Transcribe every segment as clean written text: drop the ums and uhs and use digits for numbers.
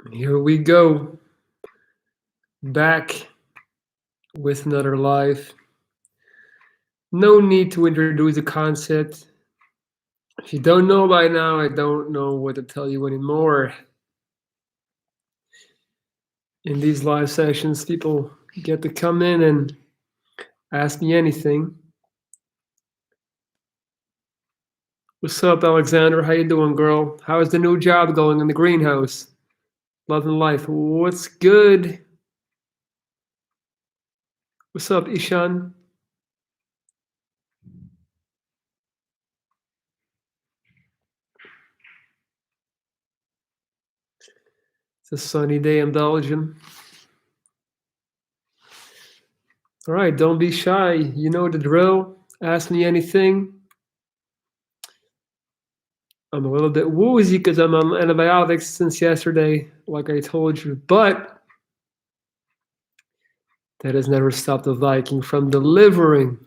Here we go, back with another live. No need to introduce the concept. If you don't know by now, I don't know what to tell you anymore. In these live sessions, people get to come in and ask me anything. What's up, Alexander? How you doing, girl? How is the new job going in the greenhouse? Love and life. What's good? What's up, Ishan? It's a sunny day in Belgium. All right, don't be shy. You know the drill. Ask me anything. I'm a little bit woozy because I'm on antibiotics since yesterday, like I told you. But that has never stopped the Viking from delivering.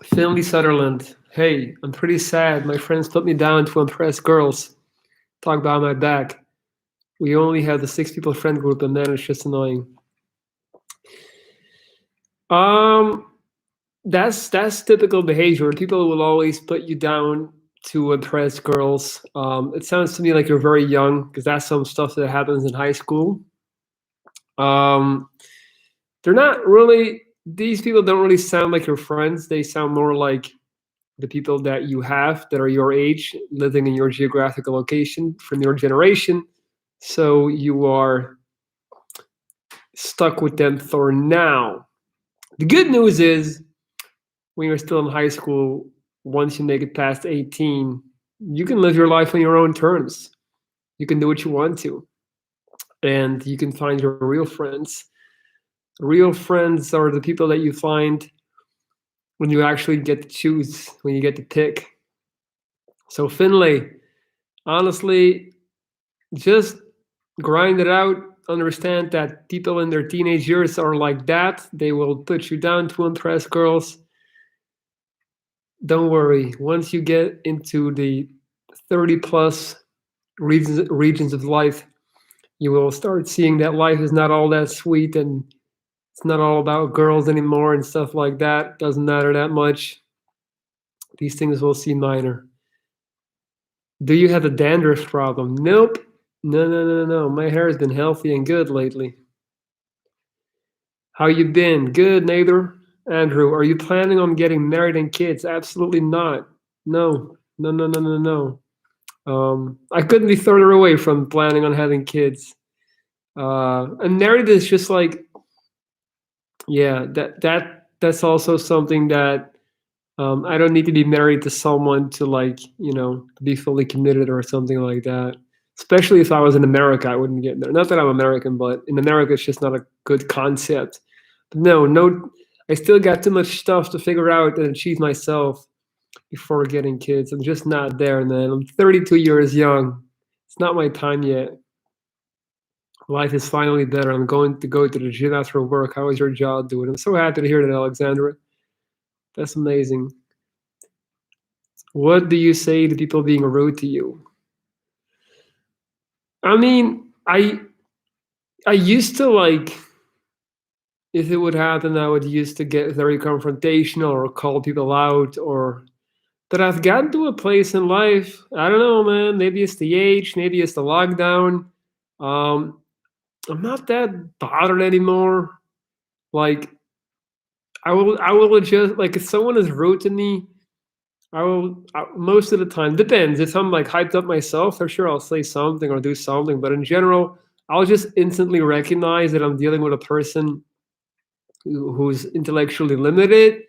Finley Sutherland. Hey, I'm pretty sad. My friends put me down to impress girls. Talk about my back. We only have the 6 people friend group, and man, it's just annoying. Um, that's typical behavior. People will always put you down to impress girls. It sounds to me like you're very young because that's some stuff that happens in high school. Um, they're not really. These people don't really sound like your friends. They sound more like the people that you have that are your age, living in your geographical location from your generation. So you are stuck with them for now. The good news is when you're still in high school, once you make it past 18, you can live your life on your own terms. You can do what you want to, and you can find your real friends. Real friends are the people that you find when you actually get to choose, when you get to pick. So, Finlay, honestly, just grind it out. Understand that people in their teenage years are like that. They will put you down to impress girls. Don't worry. Once you get into the 30 plus regions of life, you will start seeing that life is not all that sweet and it's not all about girls anymore and stuff like that. Doesn't matter that much. These things will seem minor. Do you have a dandruff problem? Nope. No, no, no, no. My hair has been healthy and good lately. How you been? Good, neighbor. Andrew, are you planning on getting married and kids? Absolutely not. No, no, no, no, no, no. I couldn't be further away from planning on having kids. And married is just like, yeah, that's also something that I don't need to be married to someone to like, be fully committed or something like that. Especially if I was in America, I wouldn't get there. Not that I'm American, but in America, it's just not a good concept. But no, no, I still got too much stuff to figure out and achieve myself before getting kids. I'm just not there, man. I'm 32 years young. It's not my time yet. Life is finally better. I'm going to go to the gym after work. How is your job doing? I'm so happy to hear that, Alexandra. That's amazing. What do you say to people being rude to you? I mean, I used to like if it would happen, I would used to get very confrontational or call people out or but I've gotten to a place in life. I don't know, man. Maybe it's the age, maybe it's the lockdown. Um, I'm not that bothered anymore. Like I will just like if someone is rude to me, most of the time depends. If I'm like hyped up myself, for sure I'll say something or do something. But in general, I'll just instantly recognize that I'm dealing with a person who's intellectually limited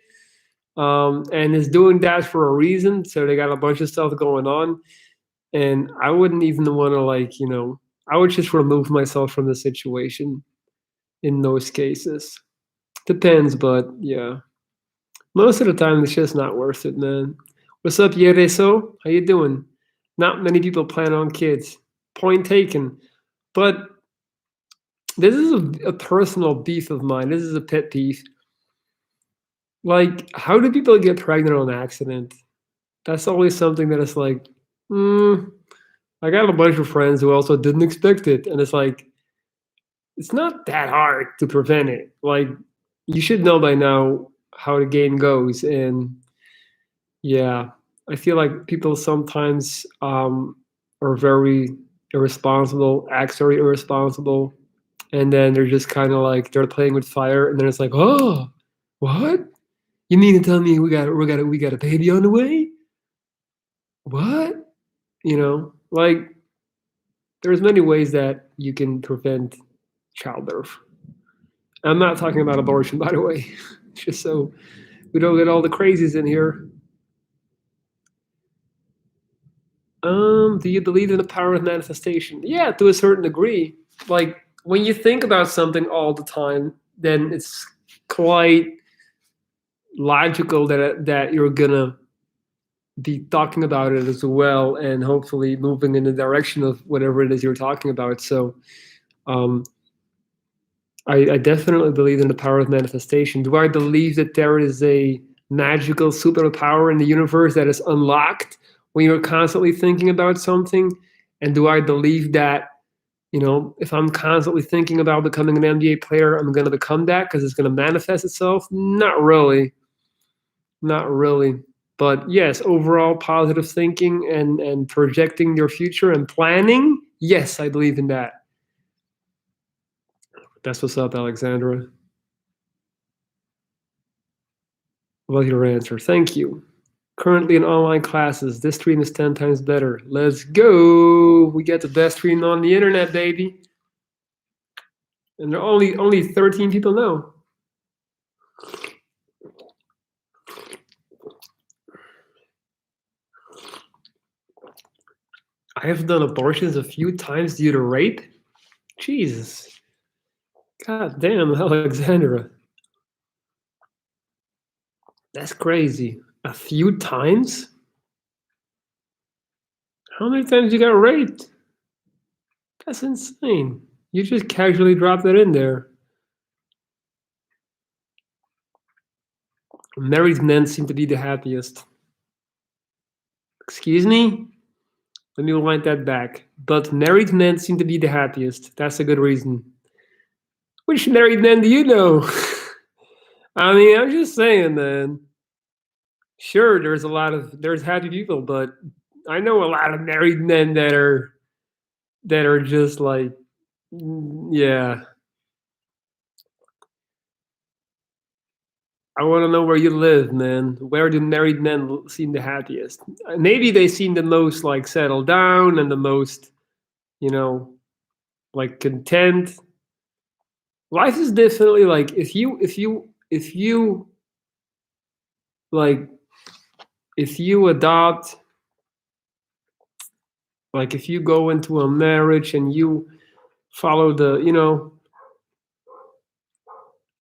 and is doing that for a reason. So they got a bunch of stuff going on, and I wouldn't even want to like I would just remove myself from the situation in those cases. Depends, but yeah, most of the time it's just not worth it, man. What's up, Yereso? How you doing? Not many people plan on kids. Point taken. But This is a personal beef of mine. This is a pet peeve. Like, how do people get pregnant on accident? That's always something that is like, mm, I got a bunch of friends who also didn't expect it, and it's like, it's not that hard to prevent it. Like, you should know by now how the game goes, and yeah, I feel like people sometimes are very irresponsible, act very irresponsible, and then they're just kind of like they're playing with fire, and then it's like, oh, what? You mean to tell me we got a baby on the way? What? Like there's many ways that you can prevent childbirth. I'm not talking about abortion, by the way, just so we don't get all the crazies in here. Do you believe in the power of manifestation? Yeah, to a certain degree. Like when you think about something all the time, then it's quite logical that you're gonna be talking about it as well, and hopefully moving in the direction of whatever it is you're talking about. So, um, I definitely believe in the power of manifestation. Do I believe that there is a magical superpower in the universe that is unlocked when you're constantly thinking about something? And do I believe that, if I'm constantly thinking about becoming an NBA player, I'm going to become that because it's going to manifest itself? Not really. Not really. But yes, overall positive thinking and projecting your future and planning, yes, I believe in that. That's what's up, Alexandra. Love your answer. Thank you. Currently in online classes. This stream is 10 times better. Let's go. We get the best stream on the internet, baby. And there are only 13 people now. I have done abortions a few times due to rape. Jesus. God damn, Alexandra. That's crazy. A few times? How many times you got raped? That's insane. You just casually dropped that in there. Married men seem to be the happiest. Excuse me? Let me wind that back. But married men seem to be the happiest. That's a good reason. Which married men do you know? I mean, I'm just saying, man. Sure, there's happy people, but I know a lot of married men that are just like, yeah. I want to know where you live, man. Where do married men seem the happiest? Maybe they seem the most like settled down and the most, you know, like content. Life is definitely like if you like if you adopt, like if you go into a marriage and you follow the,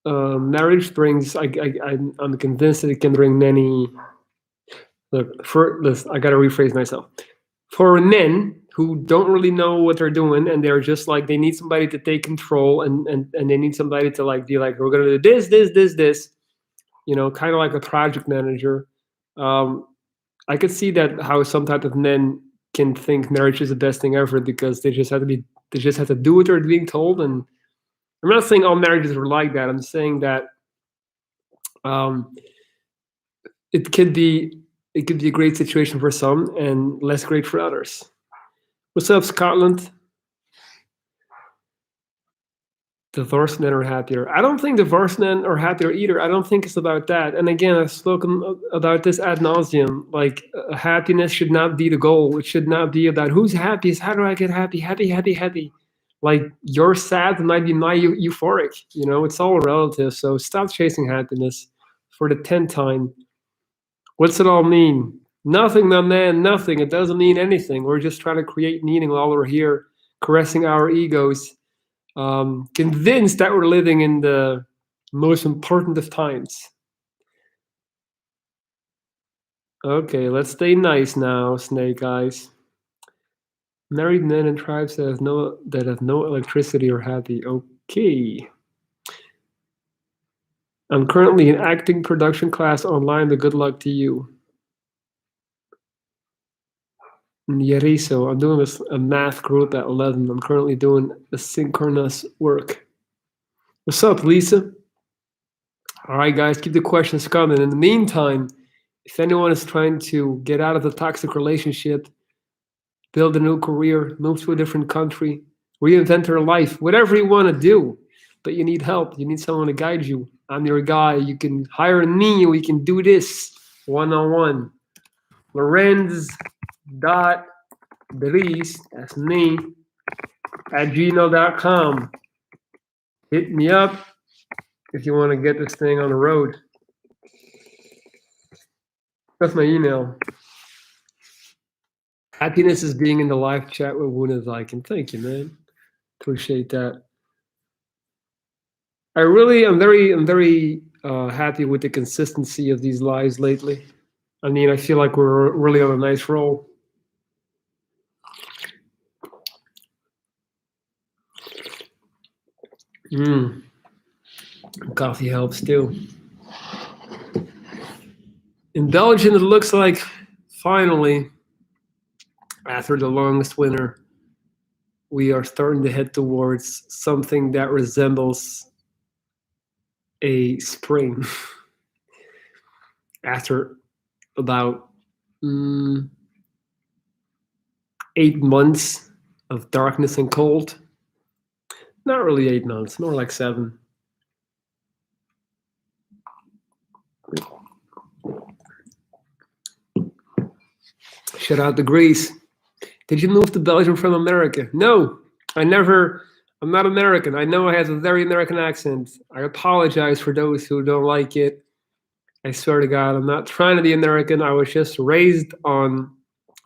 marriage brings. I'm convinced that it can bring many. Look, for this, I gotta rephrase myself. For men who don't really know what they're doing and they're just like they need somebody to take control and they need somebody to like be like, we're gonna do this, kind of like a project manager. Um, I could see that how some type of men can think marriage is the best thing ever because they just have to do what they're being told. And I'm not saying all marriages are like that. I'm saying that um, it could be it could be a great situation for some and less great for others. What's up, Scotland? Divorced men are happier. I don't think divorced men are happier either. I don't think it's about that. And again, I've spoken about this ad nauseum. Like happiness should not be the goal. It should not be about who's happiest. How do I get happy? Happy, happy, happy. Like you're sad might be my euphoric. It's all relative. So stop chasing happiness for the 10th time. What's it all mean? Nothing, my man. Nothing. It doesn't mean anything. We're just trying to create meaning while we're here, caressing our egos, convinced that we're living in the most important of times. Okay, let's stay nice now, Snake Eyes. Married men in tribes that have no electricity are happy. Okay. I'm currently in acting production class online, but good luck to you. Yeriso, I'm doing a math group at 11. I'm currently doing asynchronous work. What's up, Lisa? All right, guys, keep the questions coming. In the meantime, if anyone is trying to get out of a toxic relationship, build a new career, move to a different country, reinvent their life, whatever you want to do, but you need help, you need someone to guide you. I'm your guy. You can hire me and we can do this one-on-one. Lorenz.Dries, that's me, at gmail.com. Hit me up if you want to get this thing on the road. That's my email. Happiness is being in the live chat with Woon Viking. Thank you, man. Appreciate that. I'm very happy with the consistency of these lives lately. I mean, I feel like we're really on a nice roll. Coffee helps too. In Belgium, it looks like finally, after the longest winter, we are starting to head towards something that resembles a spring. After about 8 months of darkness and cold. Not really 8 months, more like 7. Shout out to Greece. Did you move to Belgium from America? No, I'm not American. I know I have a very American accent. I apologize for those who don't like it. I swear to God, I'm not trying to be American. I was just raised on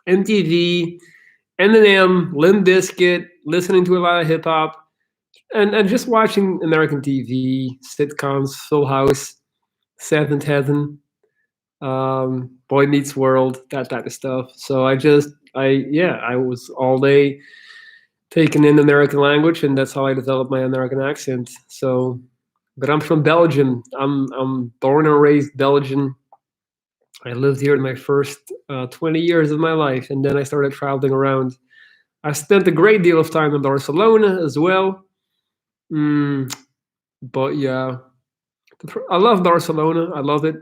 MTV, Eminem, Limp Bizkit, listening to a lot of hip hop, and just watching American TV, sitcoms, Full House, Seventh Heaven, Boy Meets World, that type of stuff. So I was all day taking in American language, and that's how I developed my American accent. So, but I'm from Belgium. I'm born and raised Belgian. I lived here in my first 20 years of my life, and then I started traveling around. I spent a great deal of time in Barcelona as well. But yeah, I love Barcelona. I love it.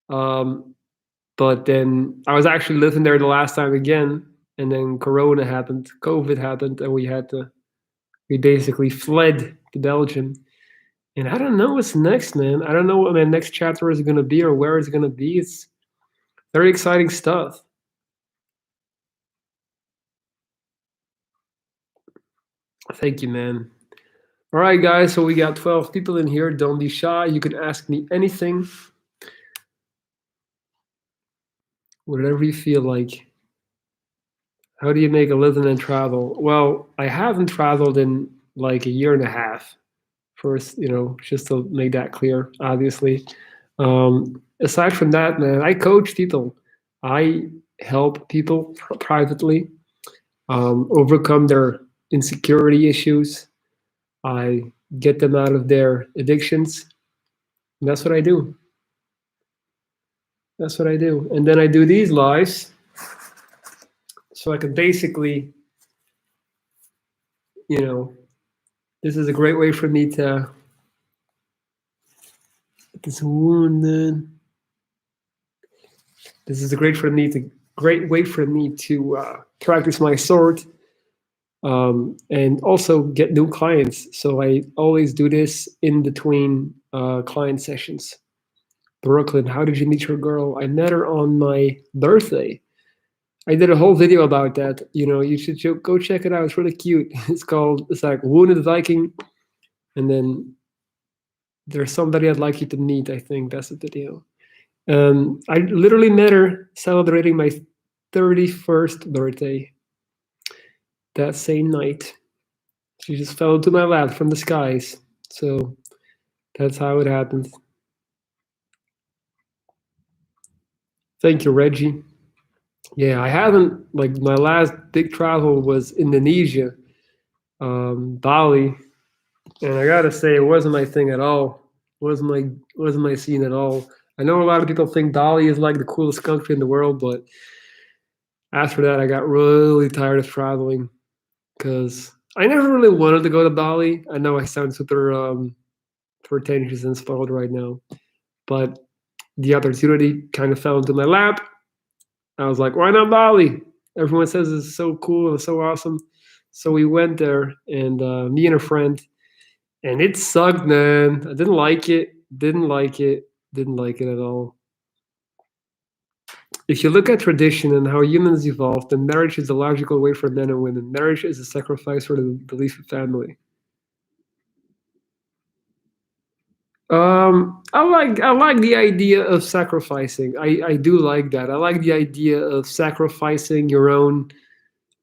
But then I was actually living there the last time again, and then Corona happened, COVID happened, and we basically fled to Belgium. And I don't know what's next, man. I don't know what my next chapter is going to be or where it's going to be. It's very exciting stuff. Thank you, man. All right, guys. So we got 12 people in here. Don't be shy. You can ask me anything, whatever you feel like. How do you make a living and travel? Well, I haven't traveled in like a year and a half. First, just to make that clear, obviously. Aside from that, man, I coach people. I help people privately overcome their insecurity issues. I get them out of their addictions. And that's what I do. That's what I do. And then I do these lives so I can basically, this is a great way for me to this wound. This is a great way for me to practice my sword and also get new clients. So I always do this in between client sessions. Brooklyn, how did you meet your girl? I met her on my birthday. I did a whole video about that. You should go check it out. It's really cute. It's like Wounded Viking, and then there's somebody I'd like you to meet. I think that's the video. I literally met her celebrating my 31st birthday that same night. She just fell into my lap from the skies. So that's how it happened. Thank you, Reggie. Yeah, I haven't, my last big travel was Indonesia, Bali. And I gotta say, it wasn't my thing at all. Wasn't my scene at all. I know a lot of people think Bali is like the coolest country in the world, but after that, I got really tired of traveling because I never really wanted to go to Bali. I know I sound super pretentious and spoiled right now, but the opportunity kind of fell into my lap. I was like, why not Bali? Everyone says it's so cool and so awesome. So we went there, and me and a friend, and it sucked, man. I didn't like it. Didn't like it. Didn't like it at all. If you look at tradition and how humans evolved, then marriage is the logical way for men and women. Marriage is a sacrifice for the belief of family. I like the idea of sacrificing. I do like that. I like the idea of sacrificing your own,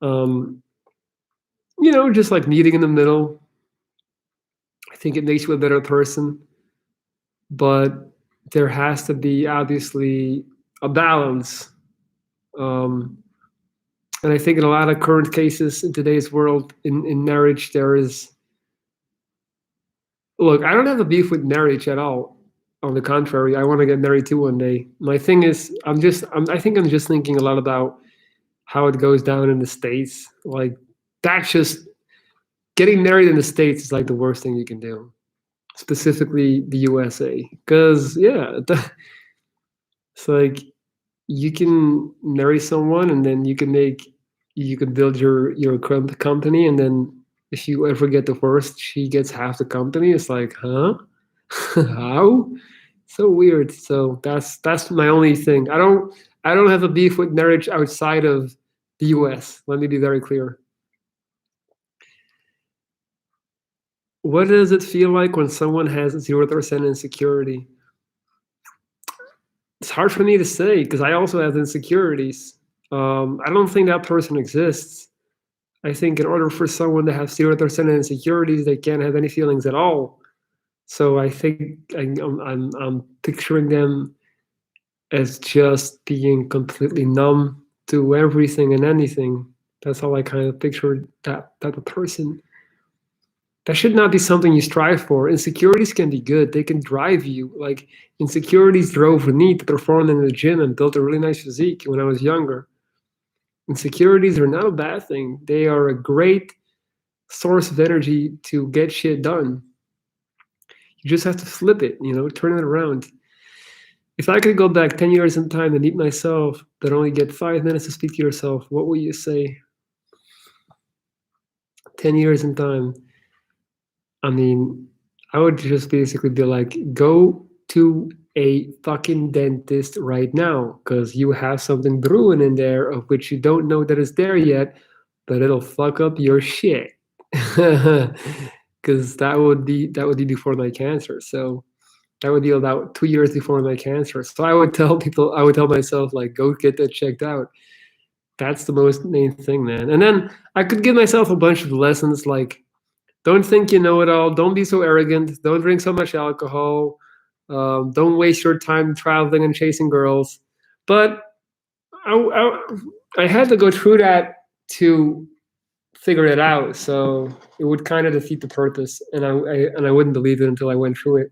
um, just like meeting in the middle. I think it makes you a better person, but there has to be obviously a balance. Um, and I think in a lot of current cases in today's world, in marriage, there is. Look, I don't have a beef with marriage at all. On the contrary, I want to get married too one day. My thing is, I think I'm just thinking a lot about how it goes down in the States. Like, that's just getting married in the States is like the worst thing you can do, specifically the USA. Because, yeah, it's like you can marry someone and then you can build your company, and then if you ever get divorced, she gets half the company. It's like, huh? How? So weird. So that's my only thing. I don't have a beef with marriage outside of the US. Let me be very clear. What does it feel like when someone has 0% insecurity? It's hard for me to say because I also have insecurities. I don't think that person exists. I think in order for someone to have 0% insecurities, they can't have any feelings at all. So I think I'm picturing them as just being completely numb to everything and anything. That's how I kind of picture that type of person. That should not be something you strive for. Insecurities can be good. They can drive you. Like insecurities drove me to perform in the gym and build a really nice physique when I was younger. Insecurities are not a bad thing. They are a great source of energy to get shit done. You just have to flip it, turn it around. If I could go back 10 years in time and meet myself, but only get 5 minutes to speak to yourself, what would you say? 10 years in time. I mean, I would just basically be like, go to a fucking dentist right now because you have something brewing in there of which you don't know that it's there yet, but it'll fuck up your shit. Because that would be before my cancer. So that would be about 2 years before my cancer. So I would tell myself, like, go get that checked out. That's the most main thing, man. And then I could give myself a bunch of lessons like, don't think you know it all. Don't be so arrogant. Don't drink so much alcohol. Don't waste your time traveling and chasing girls. But I had to go through that to figure it out. So it would kind of defeat the purpose, and I wouldn't believe it until I went through it.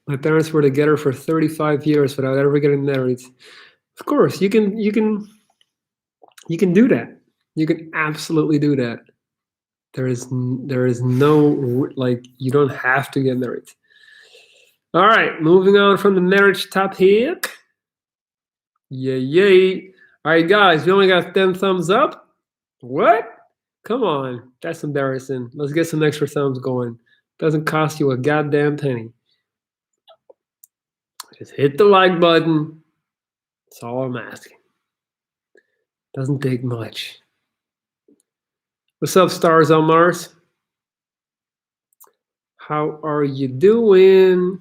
My parents were together for 35 years without ever getting married. Of course, you can do that. You can absolutely do that. There is no like you don't have to get married. All right, moving on from the marriage topic. Yay, yay. All right, guys, we only got 10 thumbs up. What? Come on, that's embarrassing. Let's get some extra thumbs going. Doesn't cost you a goddamn penny. Just hit the like button. That's all I'm asking. Doesn't take much. What's up, stars on Mars? How are you doing?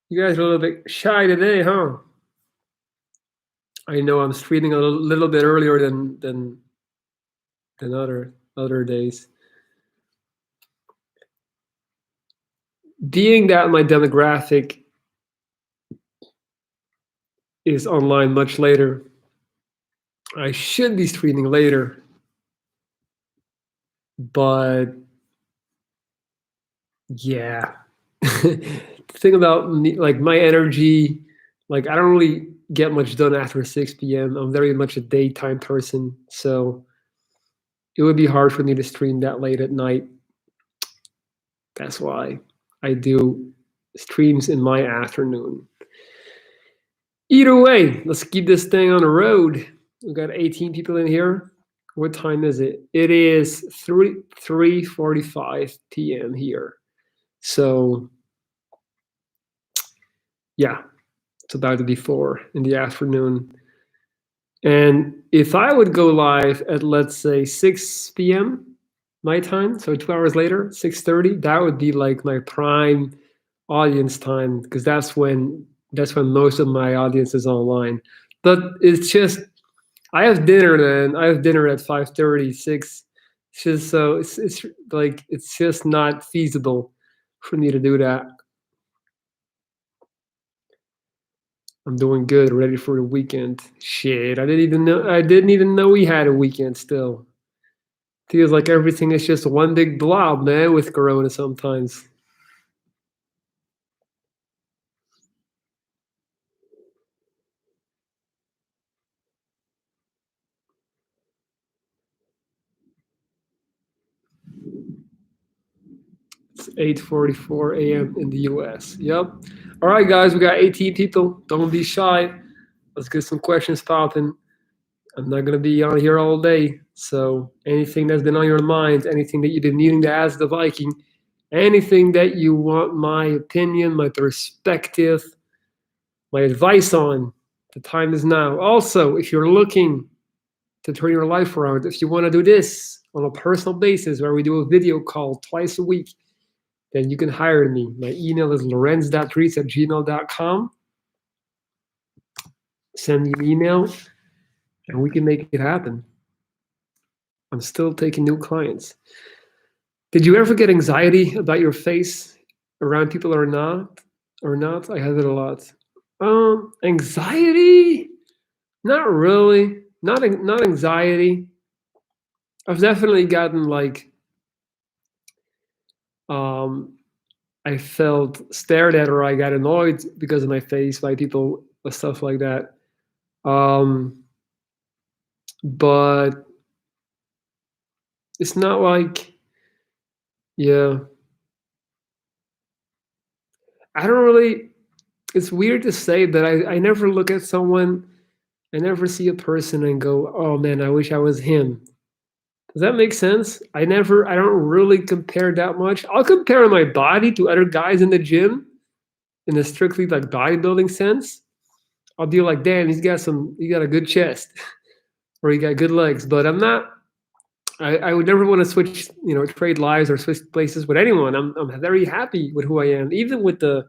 You guys are a little bit shy today, huh? I know I'm streaming a little bit earlier than other days. Being that my demographic is online much later. I should be streaming later, but yeah. The thing about me, like my energy, like I don't really get much done after 6 p.m. I'm very much a daytime person, so it would be hard for me to stream that late at night. That's why I do streams in my afternoon. Either way, let's keep this thing on the road. We got 18 people in here. What time is it? It is 3:45 p.m. here. So yeah, it's about to be 4 in the afternoon. And if I would go live at, let's say, 6 p.m. my time, so 2 hours later, 6:30, that would be like my prime audience time, because that's when most of my audience is online. But it's just I have dinner then. I have dinner at 5:30, 6. It's just so it's like it's just not feasible for me to do that. I'm doing good, ready for the weekend. Shit, I didn't even know we had a weekend still. Feels like everything is just one big blob, man, with Corona sometimes. It's 8:44 a.m. in the US. Yep. All right, guys, we got 18 people. Don't be shy. Let's get some questions popping. I'm not gonna be on here all day. So anything that's been on your mind, anything that you've been needing to ask the Viking, anything that you want my opinion, my perspective, my advice on, the time is now. Also, if you're looking to turn your life around, if you want to do this on a personal basis where we do a video call twice a week, then you can hire me. My email is lorenz.reese@gmail.com. Send me an email and we can make it happen. I'm still taking new clients. Did you ever get anxiety about your face around people or not? Or not? I have it a lot. Anxiety? Not really. Not anxiety. I've definitely gotten like um I felt stared at, or I got annoyed because of my face by people or stuff like that. Um but it's not like, yeah, I don't really, it's weird to say, but I never look at someone, I never see a person and go, oh man, I wish I was him. Does that make sense? I don't really compare that much. I'll compare my body to other guys in the gym in a strictly like bodybuilding sense. I'll be like, damn, he got a good chest or he got good legs. But I'm not, I would never want to switch, trade lives or switch places with anyone. I'm very happy with who I am, even with the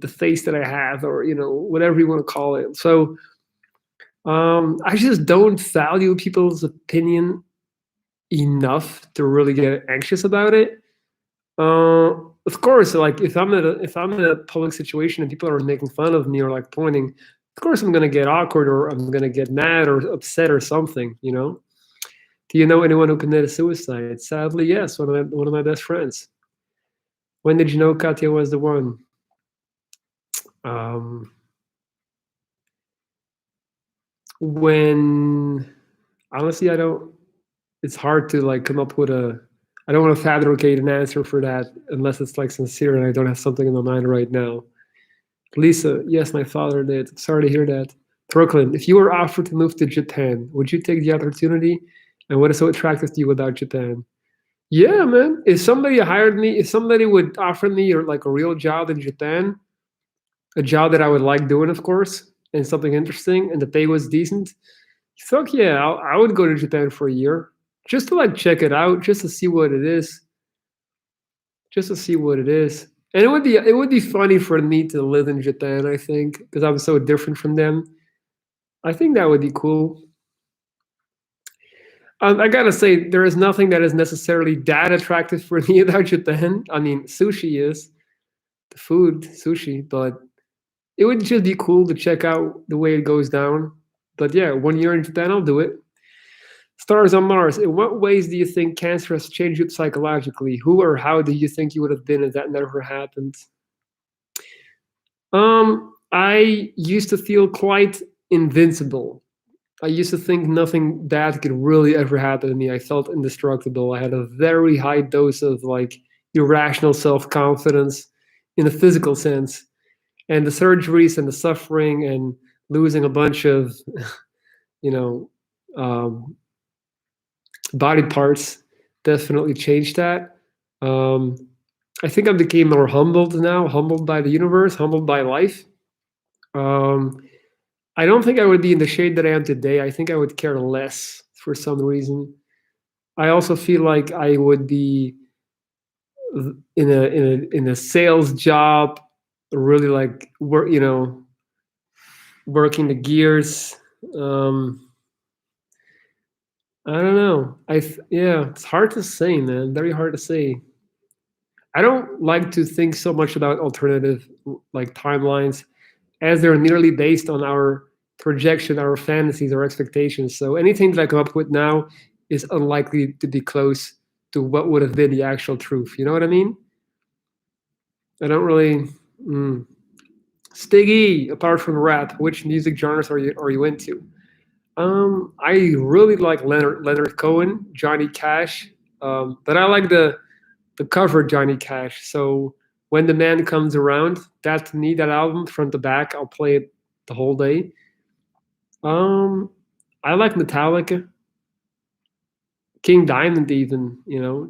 face that I have, or whatever you want to call it. So I just don't value people's opinion enough to really get anxious about it. Of course, like if I'm in a public situation and people are making fun of me or like pointing, of course I'm gonna get awkward or I'm gonna get mad or upset or something. Do you know anyone who committed suicide? Sadly, yes. One of my best friends. When did you know Katya was the one? Um, when honestly, I don't. It's hard to like come up with a. I don't want to fabricate an answer for that unless it's like sincere and I don't have something in my mind right now. Lisa, yes, my father did. Sorry to hear that. Brooklyn, if you were offered to move to Japan, would you take the opportunity? And what is so attractive to you about Japan? Yeah, man. If somebody would offer me or like a real job in Japan, a job that I would like doing, of course, and something interesting, and the pay was decent, fuck yeah, I would go to Japan for a year just to like check it out, just to see what it is, just to see what it is. And it would be funny for me to live in Japan, I think, because I'm so different from them. I think that would be cool. I gotta say, there is nothing that is necessarily that attractive for me about Japan. I mean, sushi is the food, sushi, but it would just be cool to check out the way it goes down. But yeah, 1 year in Japan, I'll do it. Stars on Mars. In what ways do you think cancer has changed you psychologically? Who or how do you think you would have been if that never happened? I used to feel quite invincible. I used to think nothing bad could really ever happen to me. I felt indestructible. I had a very high dose of like irrational self confidence in a physical sense. And the surgeries and the suffering and losing a bunch of, you know, um, body parts definitely changed that. Um, I think I became more humbled now, humbled by the universe, humbled by life. Um, I don't think I would be in the shade that I am today. I think I would care less for some reason. I also feel like I would be in a sales job, really like work, working the gears. Um, I don't know. Yeah, it's hard to say, man. Very hard to say. I don't like to think so much about alternative like timelines as they're nearly based on our projection, our fantasies, our expectations. So anything that I come up with now is unlikely to be close to what would have been the actual truth. You know what I mean? I don't really. Mm. Stiggy, apart from rap, which music genres are you into? I really like Leonard Cohen, Johnny Cash, but I like the cover Johnny Cash. So when the man comes around, that to me, that album front to back, I'll play it the whole day. Um, I like Metallica, King Diamond, even.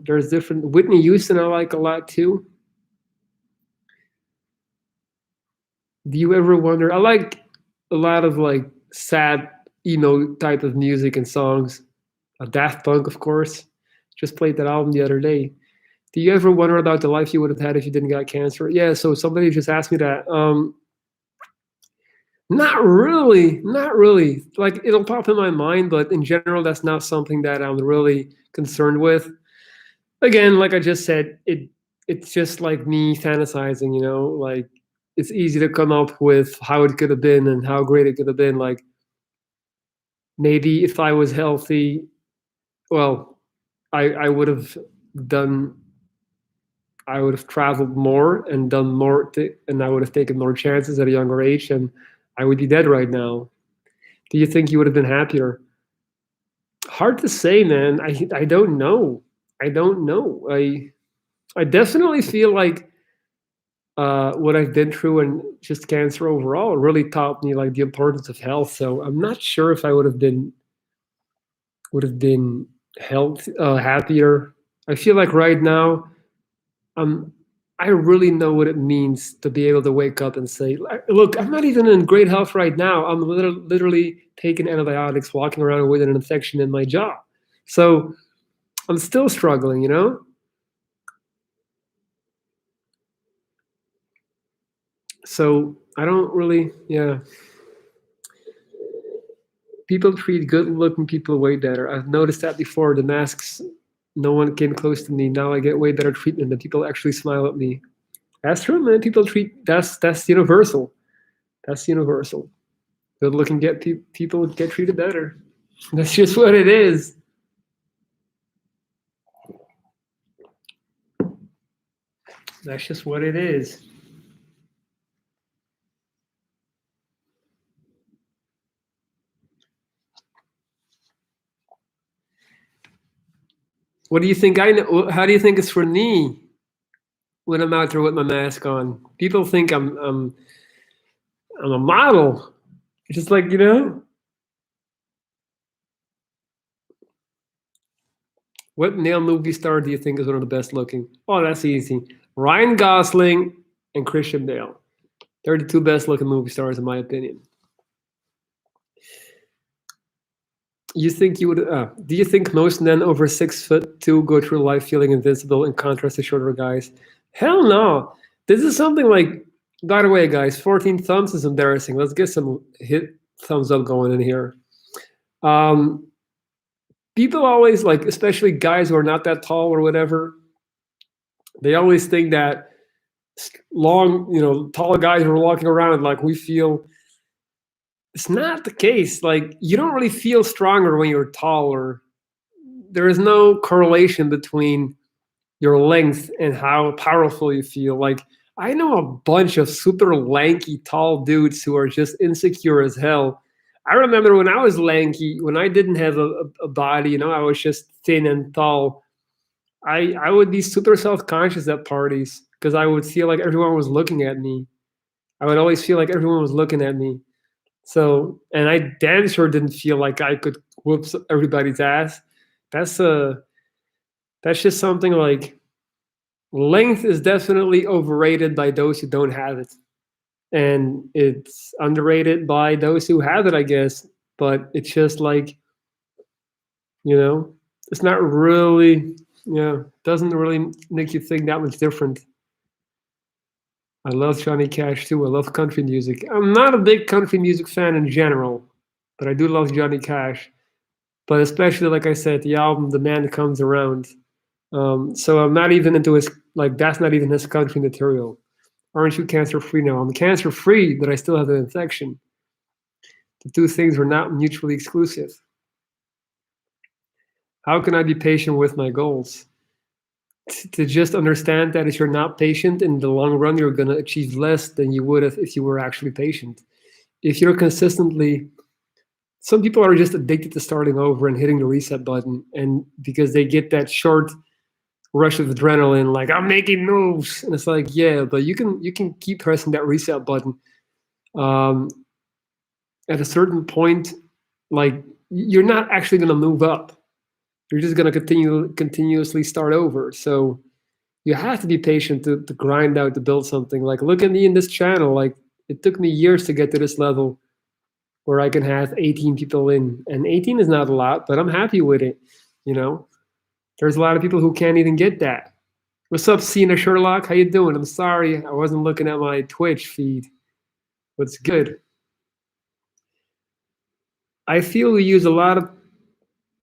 There's different Whitney Houston. I like a lot too. Do you ever wonder? I like a lot of like sad type of music and songs. Daft Punk, of course. Just played that album the other day. Do you ever wonder about the life you would have had if you didn't get cancer? Yeah, so somebody just asked me that. Not really, not really. Like it'll pop in my mind, but in general, that's not something that I'm really concerned with. Again, like I just said, it's just like me fantasizing, like it's easy to come up with how it could have been and how great it could have been. Like maybe if I was healthy, well, I would have done I would have traveled more and done more, and I would have taken more chances at a younger age, and I would be dead right now. Do you think you would have been happier? Hard to say, man. I don't know. I don't know. I definitely feel like what I've been through and just cancer overall really taught me like the importance of health. So I'm not sure if I would have been happier. I feel like right now um, I really know what it means to be able to wake up and say, "Look, I'm not even in great health right now. I'm literally taking antibiotics, walking around with an infection in my jaw. So I'm still struggling. So I don't really, yeah. People treat good-looking people way better. I've noticed that before. The masks, no one came close to me. Now I get way better treatment. And people actually smile at me. That's true, man. People treat that's universal. That's universal. Good looking people get treated better. That's just what it is. That's just what it is. What do you think I know? How do you think it's for me when I'm out there with my mask on? People think I'm a model. Just like what male movie star do you think is one of the best looking? Oh, that's easy. Ryan Gosling and Christian Bale. They're the two best looking movie stars in my opinion. You think you would? Do you think most men over 6'2" go through life feeling invincible in contrast to shorter guys? Hell no. This is something like. By the way, guys, 14 thumbs is embarrassing. Let's get some hit thumbs up going in here. Um, People always like, especially guys who are not that tall or whatever. They always think that long, tall guys who are walking around like we feel. It's not the case. Like you don't really feel stronger when you're taller. There is no correlation between your length and how powerful you feel. Like I know a bunch of super lanky, tall dudes who are just insecure as hell. I remember when I was lanky, when I didn't have a body, I was just thin and tall. I would be super self conscious at parties because I would feel like everyone was looking at me. I would always feel like everyone was looking at me. So, and I damn sure didn't feel like I could whoop everybody's ass. That's a that's just something like length is definitely overrated by those who don't have it, and it's underrated by those who have it, I guess. But it's just like you know, it's not really, doesn't really make you think that much different. I love Johnny Cash too. I love country music. I'm not a big country music fan in general, but I do love Johnny Cash. But especially, like I said, the album "The Man That Comes Around." So I'm not even into his like that's not even his country material. Aren't you cancer free now? I'm cancer free, but I still have an infection. The two things are not mutually exclusive. How can I be patient with my goals? To just understand that if you're not patient in the long run, you're going to achieve less than you would have if you were actually patient. If you're consistently, some people are just addicted to starting over and hitting the reset button, and because they get that short rush of adrenaline, like I'm making moves, and it's like, yeah, but you can keep pressing that reset button. Um, at a certain point, like you're not actually going to move up. You're just going to continuously start over. So you have to be patient to grind out to build something. Like look at me in this channel. Like it took me years to get to this level where I can have 18 people in, and 18 is not a lot, but I'm happy with it. You know, there's a lot of people who can't even get that. What's up, Cena Sherlock? How you doing? I'm sorry, I wasn't looking at my Twitch feed. What's good? I feel we use a lot of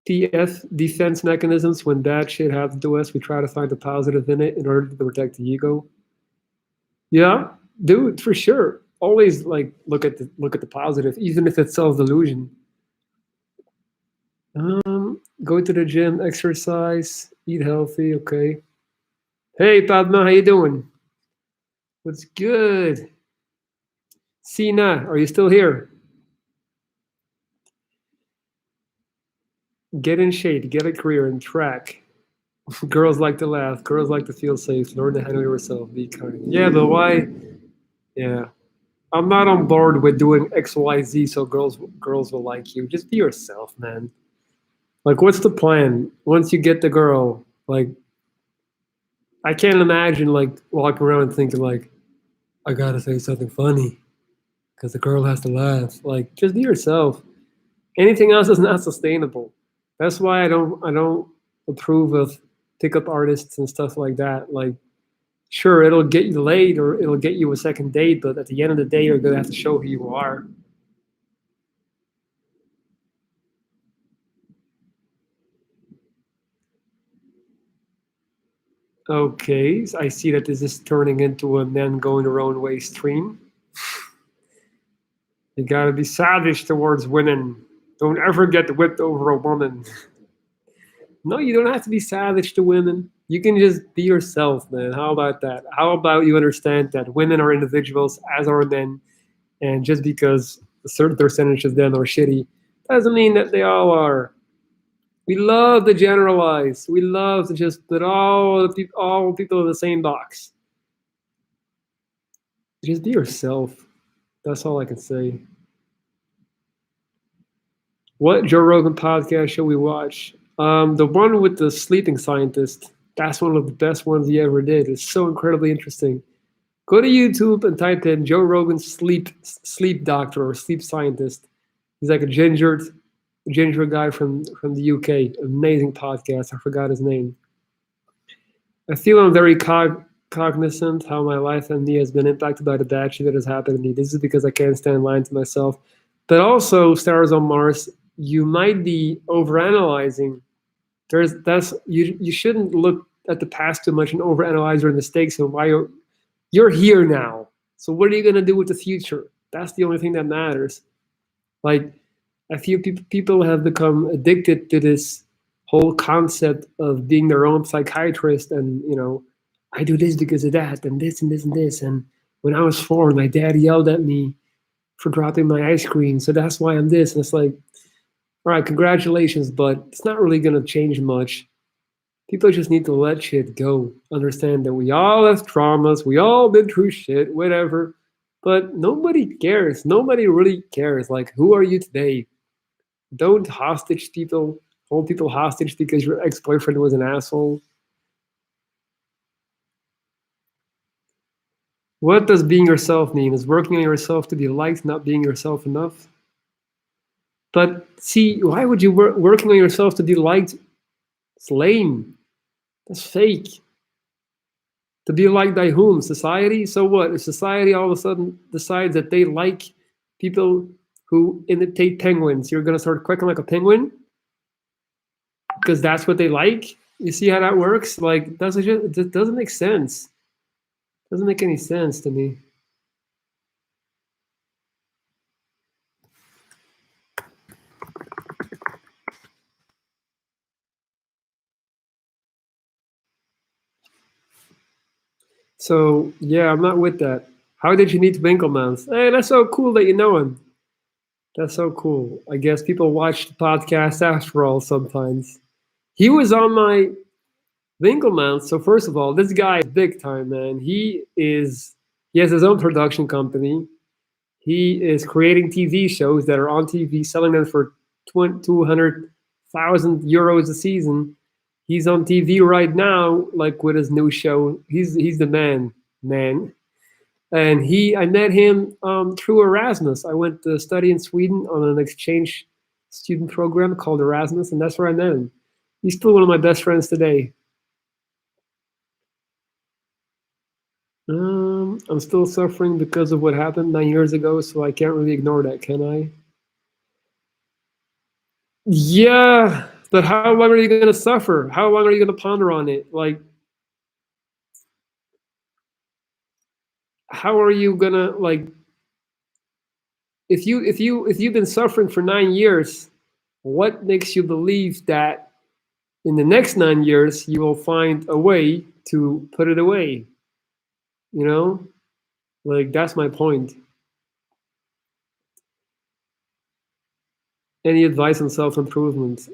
PF defense mechanisms when bad shit happens to us. We try to find the positive in it in order to protect the ego. Yeah, dude, for sure. Always like look at the positive, even if it's self delusion. Go to the gym, exercise, eat healthy. Okay. Hey, Padma, how you doing? What's good? Sina, are you still here? Get in shape, get a career in track. Girls like to laugh. Girls like to feel safe. Learn to handle yourself. Be kind. Yeah, but why? Yeah, I'm not on board with doing X, Y, Z so girls will like you. Just be yourself, man. Like, what's the plan once you get the girl? Like, I can't imagine like walking around thinking like, I gotta say something funny because the girl has to laugh. Like, just be yourself. Anything else is not sustainable. That's why I don't approve of pickup artists and stuff like that. Like, sure, it'll get you laid or it'll get you a second date, but at the end of the day, you're gonna have to show who you are. Okay, so I see that this is turning into a men going their own way stream. You gotta be savage towards women. Don't ever get whipped over a woman. No, you don't have to be savage to women. You can just be yourself, man. How about that? How about you understand that women are individuals, as are men, and just because a certain percentage of them are shitty doesn't mean that they all are. We love to generalize. We love to just put all people in the same box. Just be yourself. That's all I can say. What Joe Rogan podcast should we watch? The one with the sleeping scientist. That's one of the best ones he ever did. It's so incredibly interesting. Go to YouTube and type in Joe Rogan sleep doctor or sleep scientist. He's like a ginger guy from the UK. Amazing podcast. I forgot his name. I feel I'm very cognizant how my life and me has been impacted by the bad shit that has happened to me. This is because I can't stand lying to myself. But also, Stars on Mars, you might be overanalyzing. You shouldn't look at the past too much and overanalyze your mistakes and why you You're here now. So what are you gonna do with the future? That's the only thing that matters. Like, I feel people have become addicted to this whole concept of being their own psychiatrist, and I do this because of that, and this and this and this. And when I was 4, my dad yelled at me for dropping my ice cream, so that's why I'm this. And it's like, all right, congratulations, but it's not really gonna change much. People just need to let shit go. Understand that we all have traumas, we all been through shit, whatever. But nobody cares. Nobody really cares. Like, who are you today? Don't hostage people, hold people hostage because your ex-boyfriend was an asshole. What does being yourself mean? Is working on yourself to be liked, not being yourself enough? But see, why would you working on yourself to be liked? It's lame. That's fake. To be liked by whom? Society? So what? If society all of a sudden decides that they like people who imitate penguins, you're gonna start quacking like a penguin? Because that's what they like? You see how that works? Like, it doesn't make sense. Doesn't make any sense to me. So yeah, I'm not with that. How did you meet Winkleman's? Hey, that's so cool that you know him. That's so cool. I guess people watch the podcast after all sometimes. He was on my Winkleman. So first of all, this guy is big time, man. He has his own production company. He is creating TV shows that are on TV, selling them for 200,000 euros a season. He's on TV right now, like with his new show. He's the man. And I met him through Erasmus. I went to study in Sweden on an exchange student program called Erasmus, and that's where I met him. He's still one of my best friends today. I'm still suffering because of what happened 9 years ago, so I can't really ignore that, can I? Yeah, but how long are you going to suffer? How long are you going to ponder on it? Like, how are you going to like if you've been suffering for 9 years, what makes you believe that in the next 9 years you will find a way to put it away? You know, like that's my point. Any advice on self-improvement?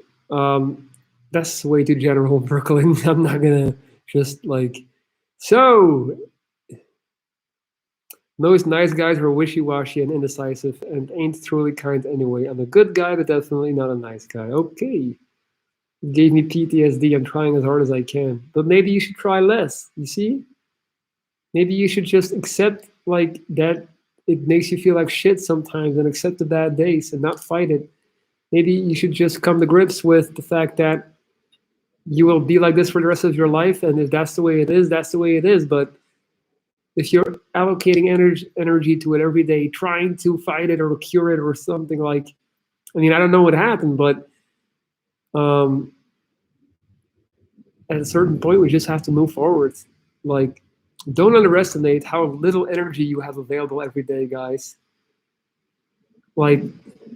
That's way too general, Brooklyn. I'm not gonna just like. So most nice guys are wishy-washy and indecisive and ain't truly kind anyway. I'm a good guy, but definitely not a nice guy. Okay. It gave me PTSD. I'm trying as hard as I can. But maybe you should try less. You see? Maybe you should just accept like that it makes you feel like shit sometimes and accept the bad days and not fight it. Maybe you should just come to grips with the fact that you will be like this for the rest of your life, and if that's the way it is, that's the way it is. But if you're allocating energy to it every day, trying to fight it or cure it or something, like, I mean, I don't know what happened, but at a certain point, we just have to move forward. Like, don't underestimate how little energy you have available every day, guys. Like,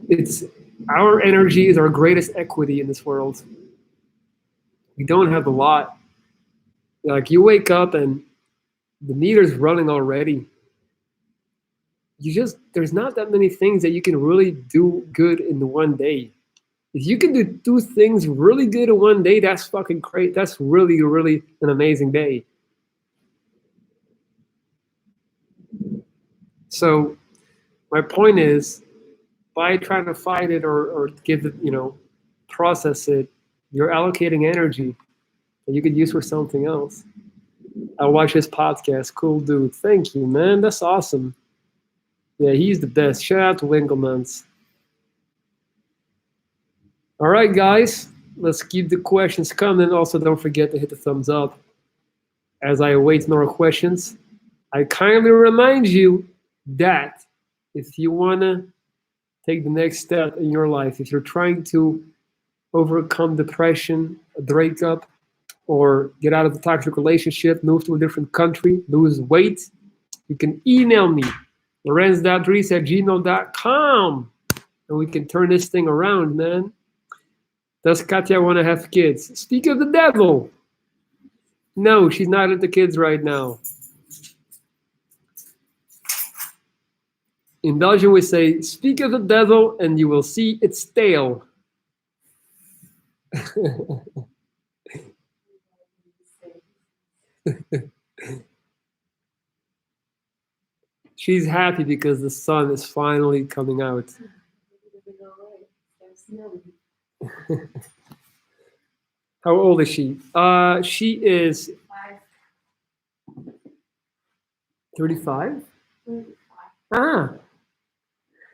it's our energy is our greatest equity in this world. We don't have a lot. Like, you wake up and the meter's running already. There's not that many things that you can really do good in the one day. If you can do things really good in one day, that's fucking great. That's really, really an amazing day. So my point is, by trying to fight it or give it, process it, you're allocating energy that you could use for something else. I watch his podcast. Cool dude. Thank you, man. That's awesome. Yeah, he's the best. Shout out to Winklemans. All right, guys. Let's keep the questions coming. Also, don't forget to hit the thumbs up as I await more questions. I kindly remind you that if you want to take the next step in your life, if you're trying to overcome depression, a breakup, or get out of a toxic relationship, move to a different country, lose weight, You can email me, lorenz.reese@gmail.com, and we can turn this thing around, man. Does Katya want to have kids? Speak of the devil. No, she's not into kids right now. In Belgium, we say, speak of the devil and you will see its tail. She's happy because the sun is finally coming out. How old is she? She is 35? Ah,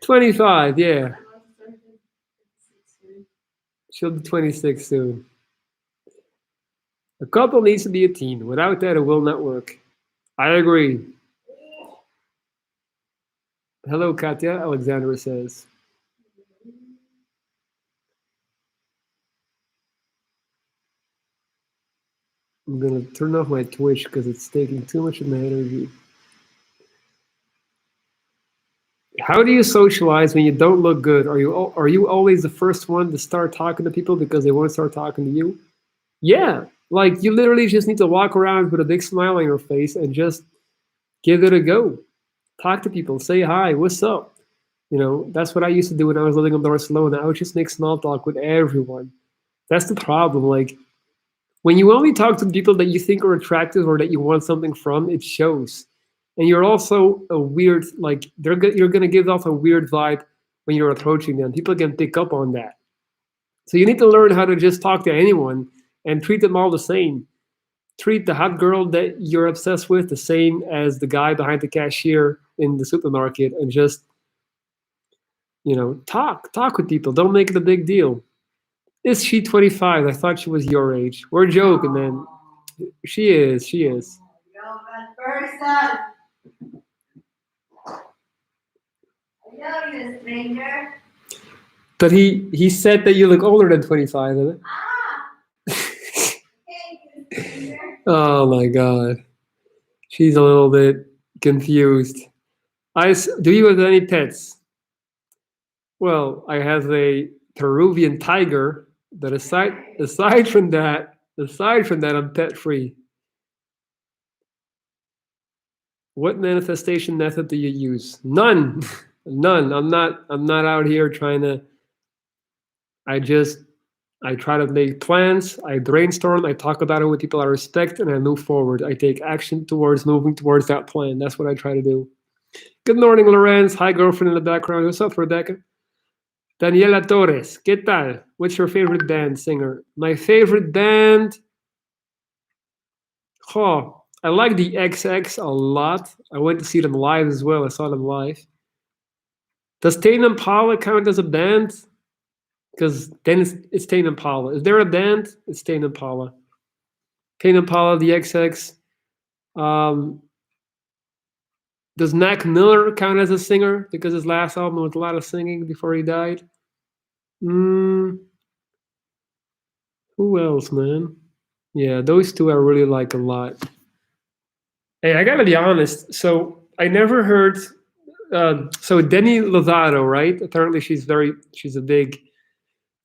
25, yeah. She'll be 26 soon. A couple needs to be a teen. Without that, it will not work. I agree. Hello, Katya, Alexandra says. I'm going to turn off my Twitch because it's taking too much of my energy. How do you socialize when you don't look good? Are you always the first one to start talking to people because they won't start talking to you? Yeah, like you literally just need to walk around with a big smile on your face and just give it a go. Talk to people, say hi, what's up? You know, that's what I used to do when I was living in Barcelona. I would just make small talk with everyone. That's the problem. Like when you only talk to people that you think are attractive or that you want something from, it shows. And you're also a weird, like you're gonna give off a weird vibe when you're approaching them. People can pick up on that. So you need to learn how to just talk to anyone and treat them all the same. Treat the hot girl that you're obsessed with the same as the guy behind the cashier in the supermarket, and just, you know, talk with people. Don't make it a big deal. Is she 25? I thought she was your age. We're joking, man. She is. She is. But he said that you look older than 25, isn't it? Oh my god. She's a little bit confused. Do you have any pets? Well, I have a Peruvian tiger, but aside from that, I'm pet free. What manifestation method do you use? None. None. I'm not out here trying to. I try to make plans, I brainstorm, I talk about it with people I respect, and I move forward. I take action towards moving towards that plan. That's what I try to do. Good morning, Lorenz. Hi, girlfriend in the background. What's up, Rebecca? Daniela Torres. ¿Qué tal? What's your favorite band singer? My favorite band? Oh, I like the XX a lot. I went to see them live as well. I saw them live. Does Tame Impala count as a band? Because then it's Tame Impala. Is there a band? It's Tame Impala. Tame Impala, the XX. Does Mac Miller count as a singer? Because his last album was a lot of singing before he died. Who else, man? Yeah, those two I really like a lot. Hey, I gotta be honest. So I never heard. So Demi Lovato, right? Apparently she's a big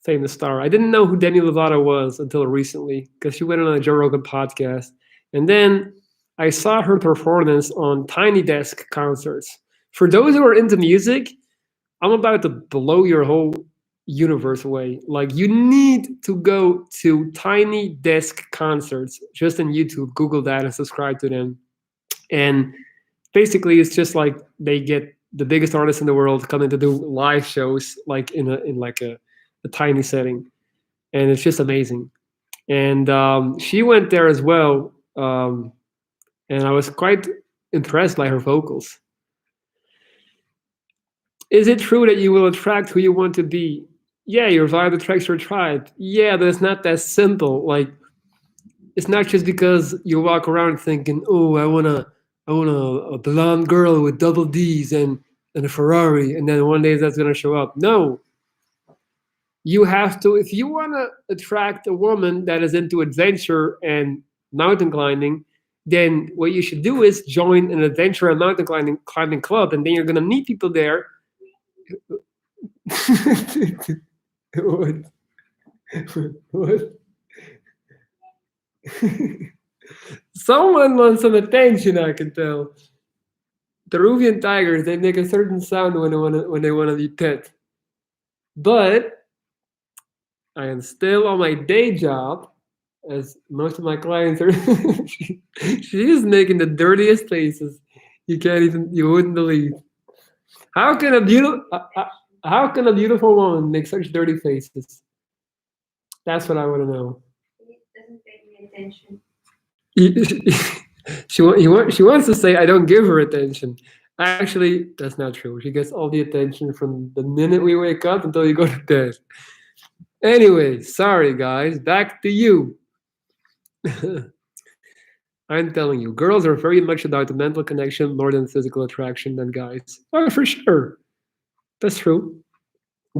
famous star. I didn't know who Demi Lovato was until recently because she went on a Joe Rogan podcast, and then I saw her performance on Tiny Desk concerts. For those who are into music, I'm about to blow your whole universe away. Like you need to go to Tiny Desk concerts just on YouTube. Google that and subscribe to them. And basically, it's just like they get the biggest artists in the world coming to do live shows, like in a tiny setting, and it's just amazing. And she went there as well, and I was quite impressed by her vocals. Is it true that you will attract who you want to be? Yeah, your vibe attracts your tribe. Yeah, but it's not that simple. Like, it's not just because you walk around thinking, "Oh, I want a blonde girl with double D's and a Ferrari," and then one day that's gonna show up. No, you have to. If you want to attract a woman that is into adventure and mountain climbing, then what you should do is join an adventure and mountain climbing club, and then you're gonna meet people there. what? What? Someone wants some attention, I can tell. Peruvian tigers, they make a certain sound when they wanna be pet. But I am still on my day job, as most of my clients are. She is making the dirtiest faces you wouldn't believe. How can a beautiful how can a beautiful woman make such dirty faces? That's what I want to know. It doesn't pay me attention. She wants to say I don't give her attention. Actually, that's not true. She gets all the attention from the minute we wake up until you go to bed. Anyway, sorry guys, back to you. I'm telling you, girls are very much about the mental connection more than physical attraction than guys. Oh, for sure. That's true.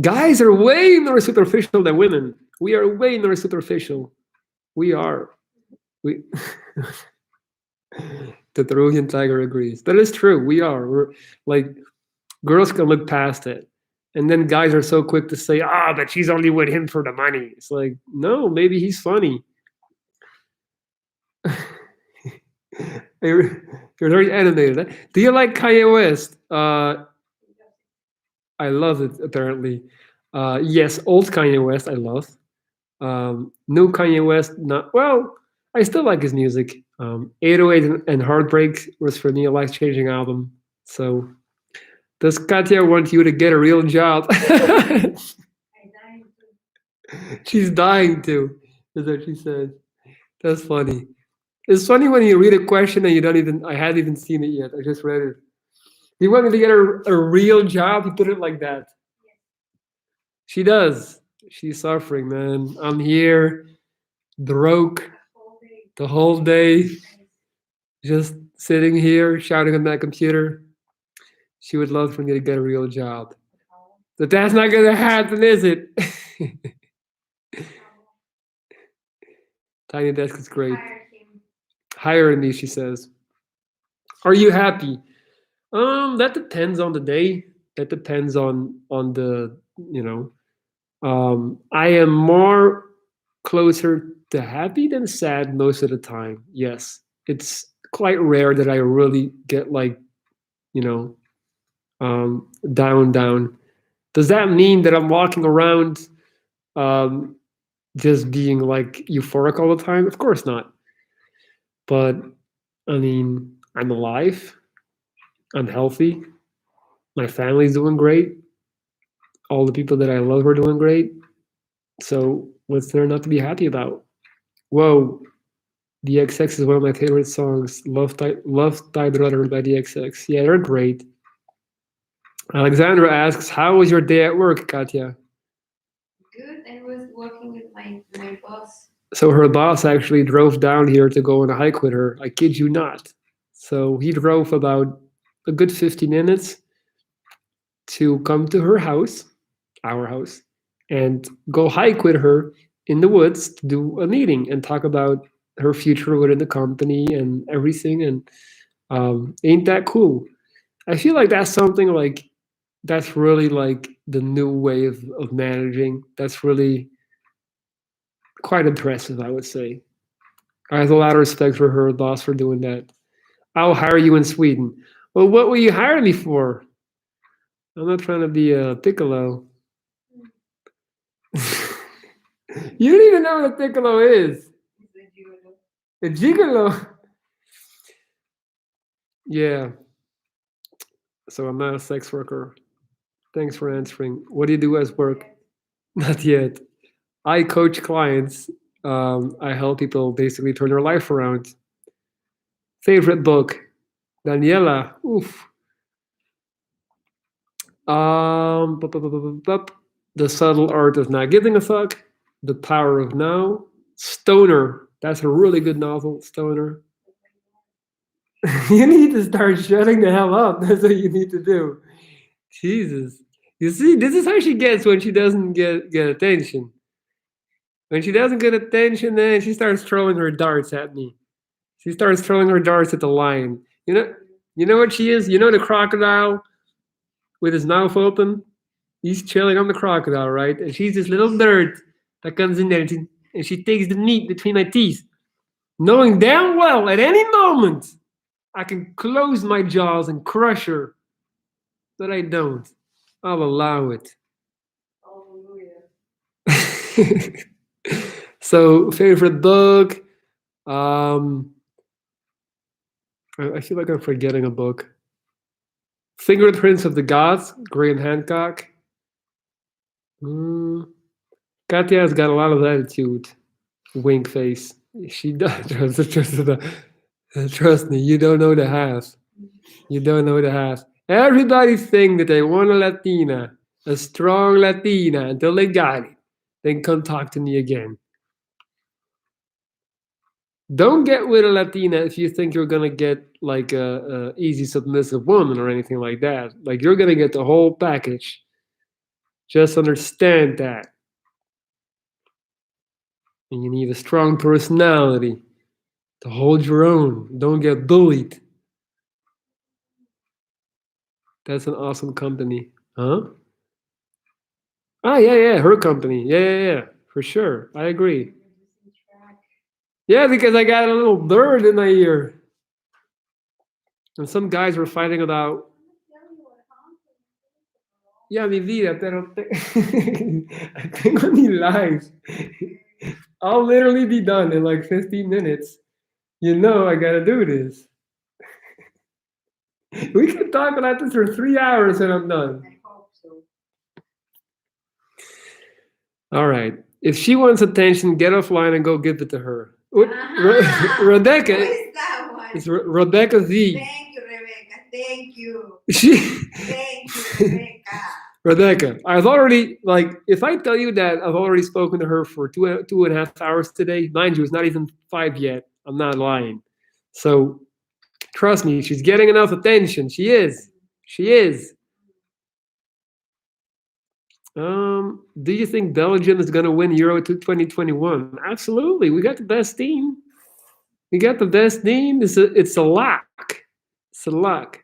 Guys are way more superficial than women. We are way more superficial. We are. We the Peruvian tiger agrees. That is true. We are. We're like girls can look past it. And then guys are so quick to say, but she's only with him for the money. It's like, no, maybe he's funny. You're very animated. Do you like Kanye West? I love it, apparently. Yes, old Kanye West, I love. New Kanye West, not well. I still like his music. 808 and Heartbreak was for me a life changing album. So, does Katya want you to get a real job? She's dying to, is what she said. That's funny. It's funny when you read a question and you don't even, I hadn't even seen it yet. I just read it. You want me to get a real job? You put it like that. She does. She's suffering, man. I'm here, broke, the whole day, just sitting here, shouting on that computer. She would love for me to get a real job. But that's not going to happen, is it? Tiny Desk is great. Hire me, she says. Are you happy? That depends on the day. That depends on the, you know. I am more closer to happy than sad most of the time. Yes. It's quite rare that I really get like, you know, down. Does that mean that I'm walking around just being like euphoric all the time? Of course not. But I mean, I'm alive. I'm healthy. My family's doing great. All the people that I love are doing great. So what's there not to be happy about? Whoa, the XX is one of my favorite songs. Love Thy Brother by the XX. Yeah, they're great. Alexandra asks, how was your day at work, Katya? Good. I was working with my boss. So her boss actually drove down here to go on a hike with her. I kid you not. So he drove about a good 50 minutes to come to her house, our house, and go hike with her in the woods to do a meeting and talk about her future within the company and everything. And ain't that cool? I feel like that's something like that's really like the new way of managing. That's really quite impressive, I would say. I have a lot of respect for her boss for doing that. I'll hire you in Sweden. Well, what will you hire me for? I'm not trying to be a piccolo. You don't even know what a piccolo is. A gigolo. Yeah. So I'm not a sex worker. Thanks for answering. What do you do as work? Not yet. I coach clients. I help people basically turn their life around. Favorite book? Daniela. Oof. The Subtle Art of Not Giving a Fuck. The Power of Now. Stoner. That's a really good novel, Stoner. You need to start shutting the hell up. That's what you need to do. Jesus. You see, this is how she gets when she doesn't get attention. When she doesn't get attention, then she starts throwing her darts at me. She starts throwing her darts at the lion. You know what she is? You know the crocodile with his mouth open? He's chilling on the crocodile, right? And she's this little bird that comes in there and she takes the meat between my teeth, knowing damn well at any moment I can close my jaws and crush her. But I don't. I'll allow it. Hallelujah. So, favorite book? Um, I feel like I'm forgetting a book. Fingerprints of the Gods, Graham Hancock. Mm, Katya's got a lot of attitude. Wink face. She does. Trust me, you don't know the half. You don't know the half. Everybody think that they want a Latina, a strong Latina, until they got it. Then come talk to me again. Don't get with a Latina if you think you're gonna get like a easy submissive woman or anything like that. Like you're gonna get the whole package. Just understand that. And you need a strong personality to hold your own. Don't get bullied. That's an awesome company. Huh? Ah, yeah, yeah, her company. Yeah, yeah, yeah, for sure. I agree. Yeah, because I got a little bird in my ear. And some guys were fighting about. Yeah, mi vida, pero I think on the live. I'll literally be done in like 15 minutes. You know I gotta do this. We can talk about this for 3 hours and I'm done. I hope so. All right. If she wants attention, get offline and go give it to her. Aha! Rebecca. Who is that one? It's Rebecca Z. Thank you, Rebecca. Thank you. She, Thank you, Rebecca. Rebecca, I've already like if I tell you that I've already spoken to her for two and a half hours today, mind you, it's not even 5 yet. I'm not lying. So trust me, she's getting enough attention. She is. She is. Do you think Belgium is gonna win Euro 2021? Absolutely. We got the best team. We got the best team. It's a lock. It's a lock.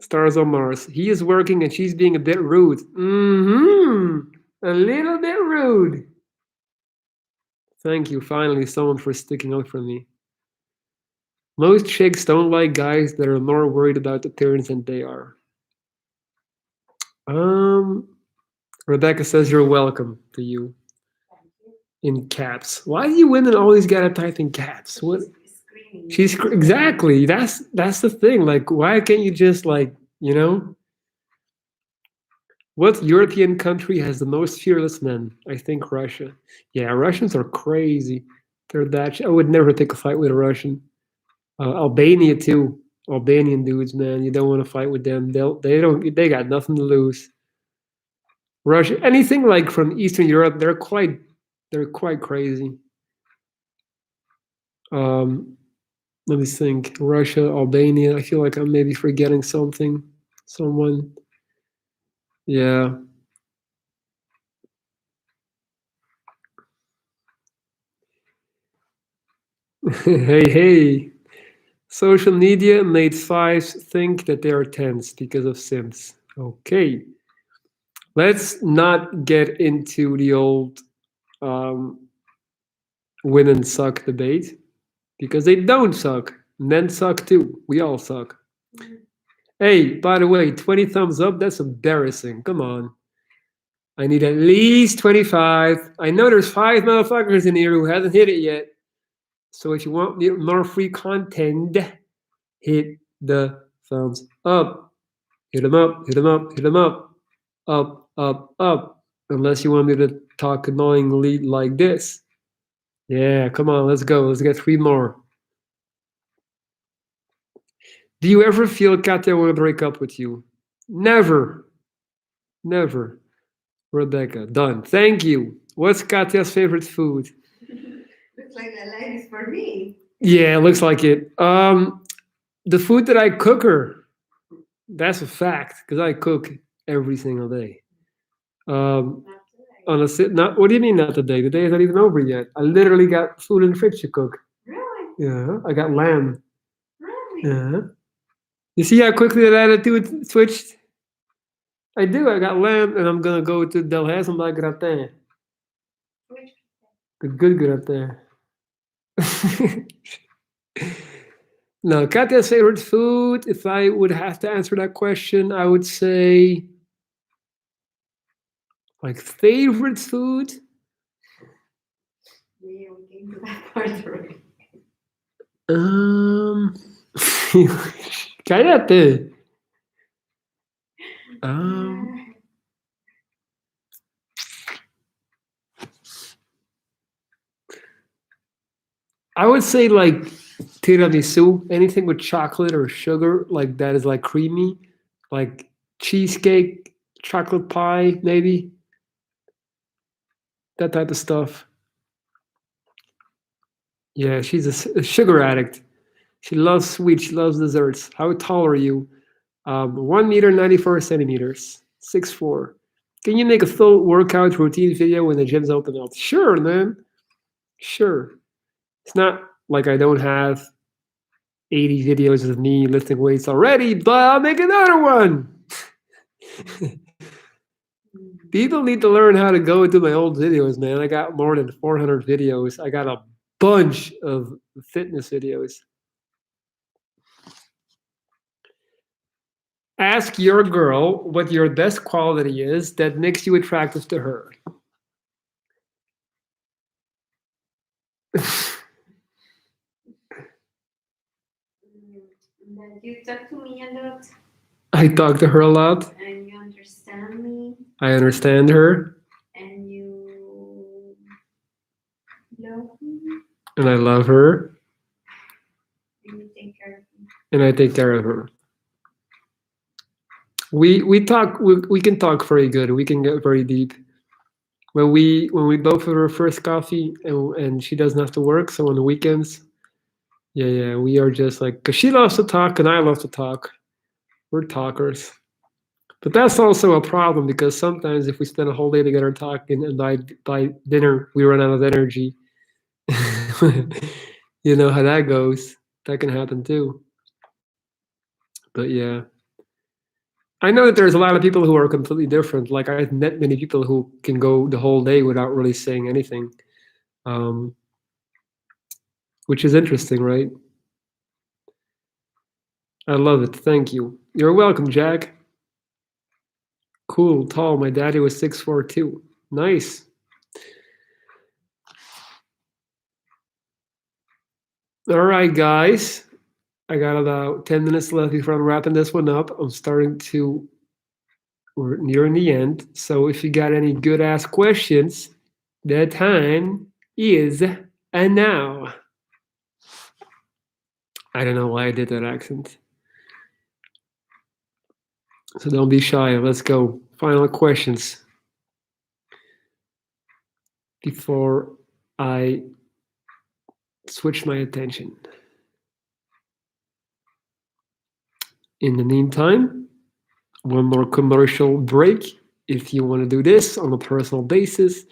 Stars on Mars. He is working and she's being a bit rude. A little bit rude. Thank you, finally, someone for sticking up for me. Most chicks don't like guys that are more worried about appearance than they are. Rebecca says you're welcome to you. In caps. Why do you women always gotta type in caps? What? She's exactly. That's the thing. Like, why can't you just like, you know? What European country has the most fearless men? I think Russia. Yeah, Russians are crazy. They're that. I would never take a fight with a Russian. Albania too. Albanian dudes, man. You don't want to fight with them. They got nothing to lose. Russia, anything like from Eastern Europe, they're quite crazy. Let me think. Russia, Albania. I feel like I'm maybe forgetting something. Someone. Yeah. Hey. Social media made fives think that they are tens because of Sims. Okay. Let's not get into the old women suck debate because they don't suck. Men suck too. We all suck. Hey, by the way, 20 thumbs up, that's embarrassing. Come on. I need at least 25. I know there's 5 motherfuckers in here who hasn't hit it yet. So if you want more free content, hit the thumbs up. Hit them up, hit them up, hit them up. Up. Unless you want me to talk annoyingly like this. Yeah, come on, let's go. Let's get 3 more. Do you ever feel Katya want to break up with you? Never. Never. Rebecca, done. Thank you. What's Katya's favorite food? Looks like the life is for me. Yeah, looks like it. The food that I cook her. That's a fact, because I cook every single day. On a sit. Not. What do you mean not today? The day is not even over yet. I literally got food in the fridge to cook. Really? Yeah, I got lamb. Really? Yeah. You see how quickly that attitude switched? I do. I got lamb, and I'm gonna go to Del Hazenbach gratin. Which? The good gratin. No, Katya's favorite food. If I would have to answer that question, I would say like favorite food. Yeah, we came to that part already. Um, cállate. I would say like tiramisu, anything with chocolate or sugar, like that is like creamy, like cheesecake, chocolate pie, maybe that type of stuff. Yeah, she's a sugar addict. She loves sweets. She loves desserts. How tall are you? 1 meter 94 centimeters, 6'4". Can you make a full workout routine video when the gym's open up? Sure, man. Sure. It's not like I don't have 80 videos of me lifting weights already, but I'll make another one. People need to learn how to go into my old videos, man. I got more than 400 videos. I got a bunch of fitness videos. Ask your girl what your best quality is that makes you attractive to her. That you talk to me a lot I talk to her a lot. and you understand me I understand her. and you love me And I love her. and you take care of me. And I take care of her. We talk. We can talk very good. We can get very deep. When we both have our first coffee and she doesn't have to work, so on the weekends, yeah, we are just like, because she loves to talk and I love to talk. We're talkers. But that's also a problem because sometimes if we spend a whole day together talking and by dinner we run out of energy. You know how that goes. That can happen too. But yeah. I know that there's a lot of people who are completely different. Like I've met many people who can go the whole day without really saying anything, um, which is interesting, right? I love it. Thank you. You're welcome, Jack. Cool, tall. My daddy was 6'4" too. Nice. All right, guys. I got about 10 minutes left before I'm wrapping this one up. We're nearing the end. So if you got any good ass questions, the time is now. I don't know why I did that accent. So don't be shy. Let's go. Final questions before I switch my attention. In the meantime, one more commercial break. If you want to do this on a personal basis,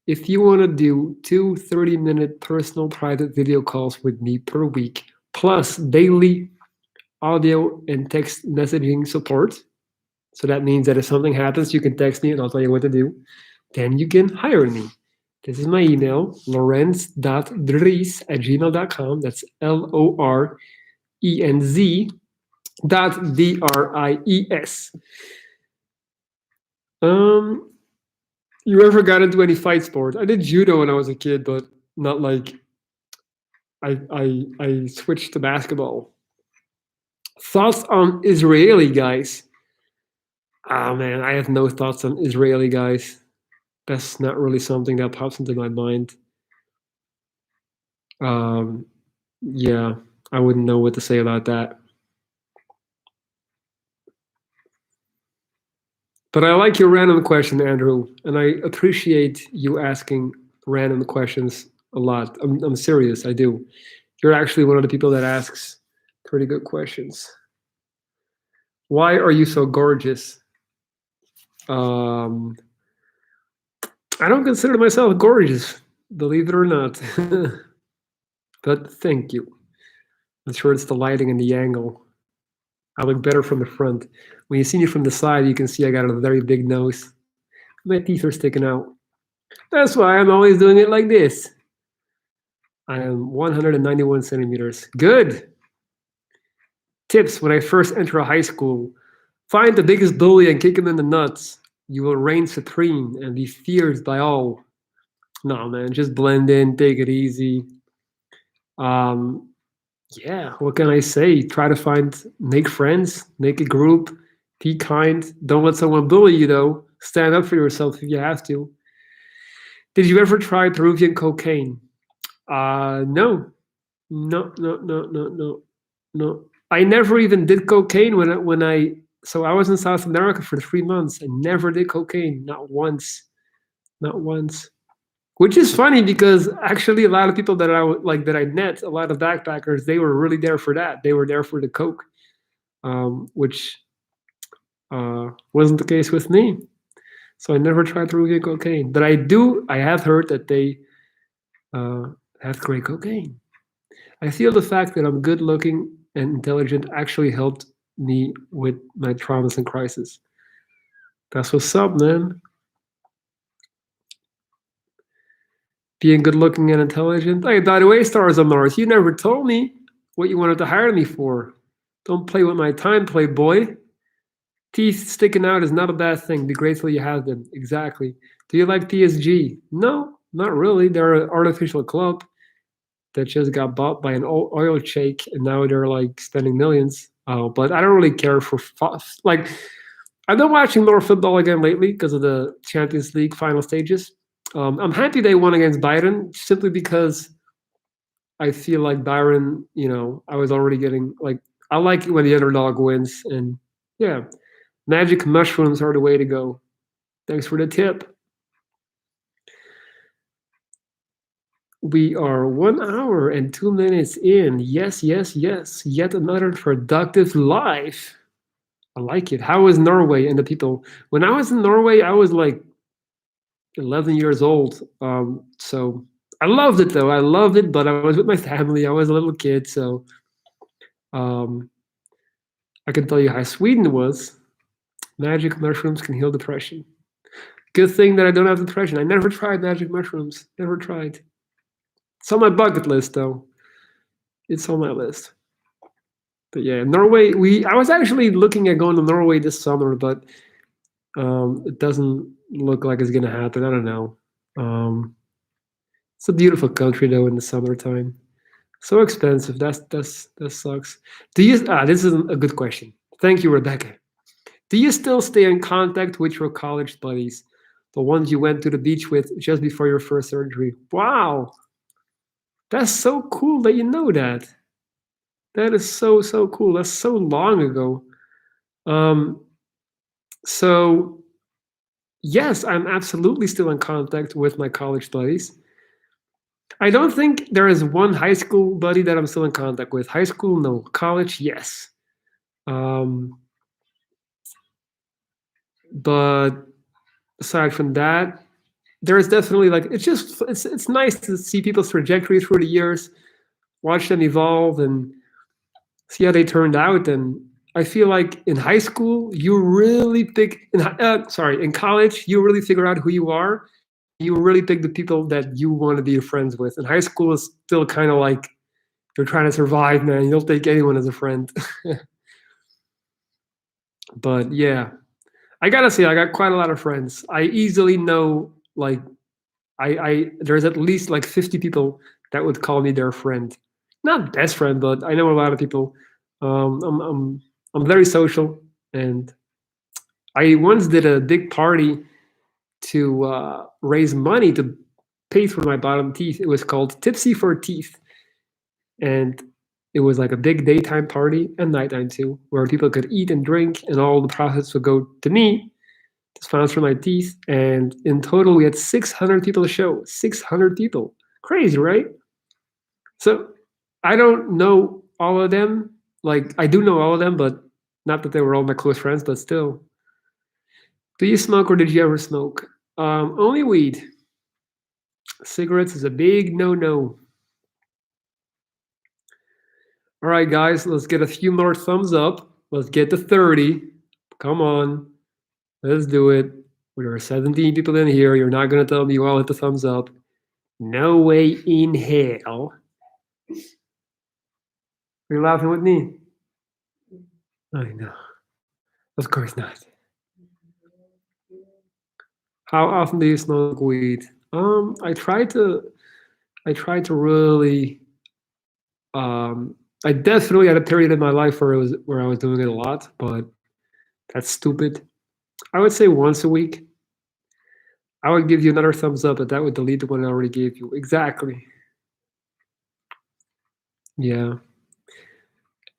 if you want to do 2 30-minute personal private video calls with me per week, plus daily audio and text messaging support, so that means that if something happens, you can text me and I'll tell you what to do, then you can hire me. This is my email, lorenz.dries@gmail.com. That's LORENZ.DRIES. You ever got into any fight sport? I did judo when I was a kid, but not like I switched to basketball. Thoughts on Israeli guys? Ah man, I have no thoughts on Israeli guys. That's not really something that pops into my mind. Yeah, I wouldn't know what to say about that. But I like your random question, Andrew, and I appreciate you asking random questions a lot. I'm serious, I do. You're actually one of the people that asks pretty good questions. Why are you so gorgeous? Um, I don't consider myself gorgeous, believe it or not. but thank you. I'm sure it's the lighting and the angle. I look better from the front. When you see me from the side, you can see I got a very big nose. My teeth are sticking out. That's why I'm always doing it like this. I am 191 centimeters. Good. Tips when I first enter a high school. Find the biggest bully and kick him in the nuts. You will reign supreme and be feared by all. No, man, just blend in, take it easy. Um, yeah, what can I say? Try to make friends, make a group, be kind. Don't let someone bully you, though. Stand up for yourself if you have to. Did you ever try Peruvian cocaine? No, no, no, no, no, no, no. I never even did cocaine So I was in South America for 3 months and never did cocaine, not once, not once. Which is funny because actually a lot of people that I met, a lot of backpackers, they were really there for that. They were there for the coke, which wasn't the case with me. So I never tried Peruvian cocaine, but I have heard that they uh, have great cocaine. I feel the fact that I'm good looking and intelligent actually helped me with my traumas and crisis. That's what's up, man. Being good looking and intelligent. Hey, by the way, Stars on Mars, you never told me what you wanted to hire me for. Don't play with my time, playboy. Teeth sticking out is not a bad thing. Be grateful you have them. Exactly. Do you like PSG? No, not really. They're an artificial club that just got bought by an oil shake, and now they're like spending millions. But I don't really care for like. I've been watching more football again lately because of the Champions League final stages. I'm happy they won against Bayern simply because I feel like Byron, I was already getting like I like it when the underdog wins, and yeah, magic mushrooms are the way to go. Thanks for the tip. We are 1 hour and 2 minutes in. Yes, yes, yes. Yet another productive life. I like it. How is Norway and the people? When I was in Norway, I was like 11 years old. So I loved it though. I loved it, but I was with my family. I was a little kid, so um, I can tell you how Sweden was. Magic mushrooms can heal depression. Good thing that I don't have depression. I never tried magic mushrooms. Never tried. It's on my bucket list though. It's on my list. But yeah, Norway. We I was actually looking at going to Norway this summer, but it doesn't look like it's gonna happen. I don't know. Um, it's a beautiful country though in the summertime. So expensive. That sucks. Do you? This is a good question. Thank you, Rebecca. Do you still stay in contact with your college buddies, the ones you went to the beach with just before your first surgery? Wow, that's so cool that you know that. That is so cool. That's so long ago. Um, so yes, I'm absolutely still in contact with my college buddies. I don't think there is one high school buddy that I'm still in contact with. High school, no. College, yes. Um, but aside from that, there is definitely like it's nice to see people's trajectory through the years, watch them evolve, and see how they turned out. And I feel like in high school, you really pick. In college, you really figure out who you are. You really pick the people that you want to be friends with. And high school is still kind of like you're trying to survive, man. You'll take anyone as a friend. But yeah, I gotta say, I got quite a lot of friends. I easily know like I there's at least like 50 people that would call me their friend. Not best friend, but I know a lot of people. Um, I'm I'm I'm very social, and I once did a big party to raise money to pay for my bottom teeth. It was called Tipsy for Teeth, and it was like a big daytime party and nighttime too, where people could eat and drink, and all the profits would go to me to sponsor my teeth. And in total, we had 600 people to show. 600 people, crazy, right? So I don't know all of them. Like I do know all of them, but not that they were all my close friends. But still, do you smoke or did you ever smoke? Only weed. Cigarettes is a big no-no. All right, guys, let's get a few more thumbs up. Let's get to 30. Come on, let's do it. There are 17 people in here. You're not going to tell me you all hit the thumbs up. No way in hell. You're laughing with me? I know. Of course not. How often do you smoke weed? I try to really I definitely had a period in my life where I was doing it a lot, but that's stupid. I would say once a week. I would give you another thumbs up, but that would delete the one I already gave you. Exactly. Yeah.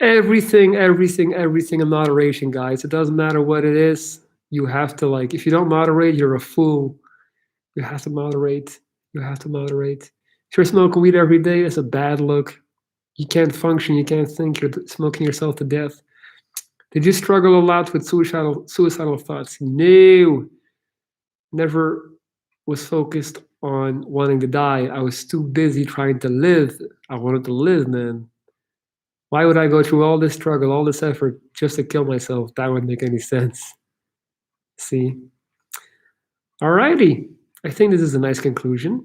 Everything in moderation, guys. It doesn't matter what it is. You have to like if you don't moderate, you're a fool. You have to moderate. You have to moderate. If you're smoking weed every day, it's a bad look. You can't function, you can't think, you're smoking yourself to death. Did you struggle a lot with suicidal thoughts? No. Never was focused on wanting to die. I was too busy trying to live. I wanted to live, man. Why would I go through all this struggle, all this effort just to kill myself? That wouldn't make any sense. See? Alrighty. I think this is a nice conclusion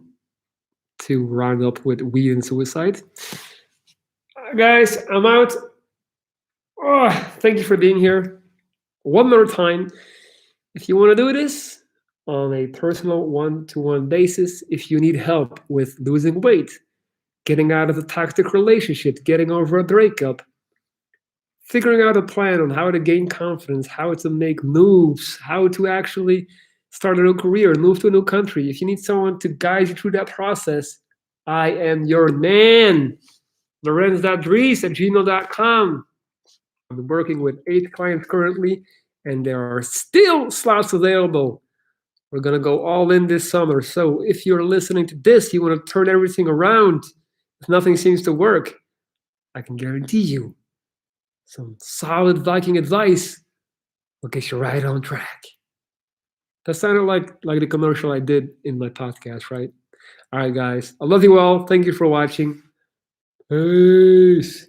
to round up with weed and suicide. Guys, I'm out. Oh, thank you for being here. One more time, if you want to do this on a personal one-to-one basis, if you need help with losing weight, getting out of a toxic relationship, getting over a breakup, figuring out a plan on how to gain confidence, how to make moves, how to actually start a new career, move to a new country, if you need someone to guide you through that process, I am your man. Lorenz.dries@gmail.com. I'm working with 8 clients currently, and there are still slots available. We're going to go all in this summer. So if you're listening to this, you want to turn everything around, if nothing seems to work, I can guarantee you some solid Viking advice will get you right on track. That sounded like the commercial I did in my podcast, right? All right, guys. I love you all. Thank you for watching. Peace.